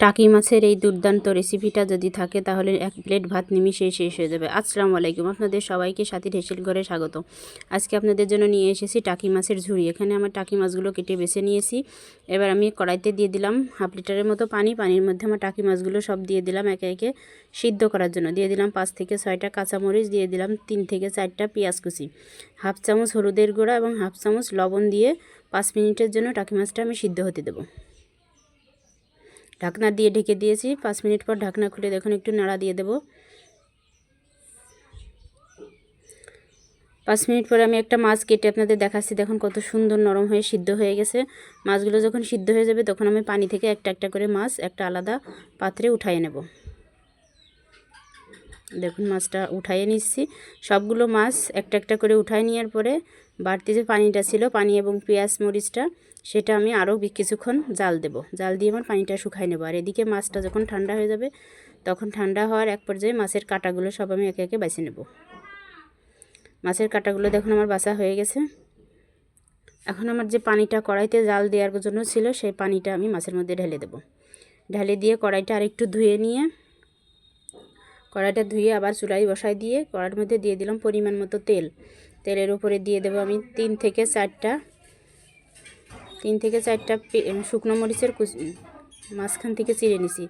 টাকি মাছের এই দুর্দান্ত রেসিপিটা যদি থাকে তাহলে এক প্লেট ভাত নিমিশেই শেষ হয়ে যাবে। আসসালামু আলাইকুম, আপনাদের সবাইকে সাথীর হেসেল ঘরে স্বাগত। আজকে আপনাদের জন্য নিয়ে এসেছি টাকি মাছের ঝুড়ি। এখানে আমার টাকি মাছগুলো কেটে বেছে নিয়েছি। এবার আমি কড়াইতে দিয়ে দিলাম 1/2 লিটারের মতো পানি। পানির মধ্যে আমার টাকি মাছগুলো সব দিয়ে দিলাম একে একে সিদ্ধ করার জন্য। দিয়ে দিলাম 5 থেকে 6টা কাঁচামরিচ, দিয়ে দিলাম 3 থেকে 4টা পেঁয়াজ কুচি, 1/2 চামচ হলুদের গুঁড়া এবং 1/2 চামচ লবণ দিয়ে 5 মিনিটের জন্য টাকি মাছটা আমি সিদ্ধ হতে দেবো। ঢাকনা দিয়ে ঢেকে দিয়েছি। 5 মিনিট পর ঢাকনা খুলে দেখুন একটু নাড়া দিয়ে দেব। 5 মিনিট পরে আমি একটা মাছ কেটে আপনাদের দেখাচ্ছি। দেখুন কত সুন্দর নরম হয়ে সিদ্ধ হয়ে গেছে। মাছগুলো যখন সিদ্ধ হয়ে যাবে তখন আমি পানি থেকে একটা একটা করে মাছ একটা আলাদা পাত্রে উঠায়ে নেব। দেখুন মাছটা উঠাইয়ে নিচ্ছি। সবগুলো মাছ একটা একটা করে উঠায় নেওয়ার পরে বাড়তি যে পানিটা ছিল, পানি এবং পেঁয়াজ মরিচটা, সেটা আমি আরও কিছুক্ষণ জাল দেব। জাল দিয়ে আমার পানিটা শুকাই নেব। আর এদিকে মাছটা যখন ঠান্ডা হয়ে যাবে তখন ঠান্ডা হওয়ার এক পর্যায়ে মাছের কাঁটাগুলো সব আমি একে একে বেছে নেব। মাছের কাঁটাগুলো দেখুন আমার বাছা হয়ে গেছে। এখন আমার যে পানিটা কড়াইতে জাল দেওয়ার জন্য ছিল সেই পানিটা আমি মাছের মধ্যে ঢেলে দেব। ঢেলে দিয়ে কড়াইটা আরেকটু ধুয়ে নিয়ে কড়াইটা ধুয়ে আবার চুলায় বসাই দিয়ে কড়াইয়ের মধ্যে দিয়ে দিলাম পরিমাণ মতো তেল। তেলের উপরে দিয়ে দেবো আমি 3 থেকে 4টা শুকনো মরিচের মাঝখান থেকে চিড়ে নিছি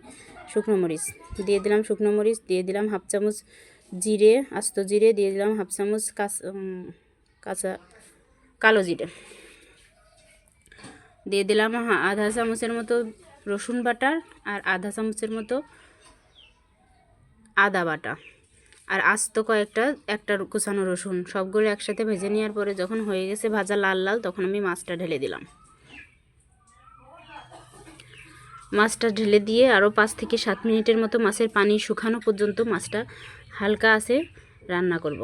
শুকনো মরিচ। দিয়ে দিলাম শুকনো মরিচ, দিয়ে দিলাম 1/2 চামচ জিরে, আস্ত জিরে, দিয়ে দিলাম 1/2 চামচ কাঁচা কালো জিরে, দিয়ে দিলাম আধা চামচের মতো রসুন বাটা আর আধা চামচের মতো আদা বাটা আর আস্ত একটা কুচানো রসুন। সবগুলো একসাথে ভেজে নেওয়ার পরে যখন হয়ে গেছে ভাজা লাল লাল, তখন আমি মাছটা ঢেলে দিলাম। মাছটা ঢেলে দিয়ে আরও 5 থেকে 7 মিনিটের মতো মাছের পানি শুকানো পর্যন্ত মাছটা হালকা আছে রান্না করব।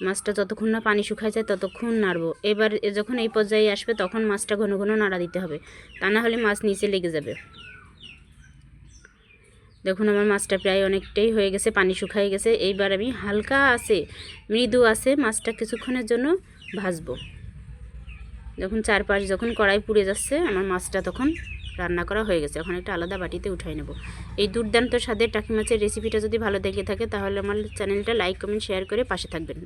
মাছটা যতক্ষণ না পানি শুকায় যায় ততক্ষণ নাড়ব। এবার যখন এই পর্যায়ে আসবে তখন মাছটা ঘন ঘন নাড়া দিতে হবে, তা না হলে মাছ নিচে লেগে যাবে। দেখুন আমার মাছটা প্রায় অনেকটাই হয়ে গেছে, পানি শুকায় গেছে। এইবার আমি হালকা আছে মৃদু আছে মাছটা কিছুক্ষণের জন্য ভাজবো। দেখুন চারপাশ যখন কড়াই পুড়ে যাচ্ছে আমার মাছটা তখন রান্না করা হয়ে গেছে। এখন একটা আলাদা বাটিতে উঠাই নেব। এই দুর্দান্ত স্বাদের টাকি মাছের রেসিপিটা যদি ভালো লেগে থাকে তাহলে আমার চ্যানেলটা লাইক কমেন্ট শেয়ার করে পাশে থাকবেন।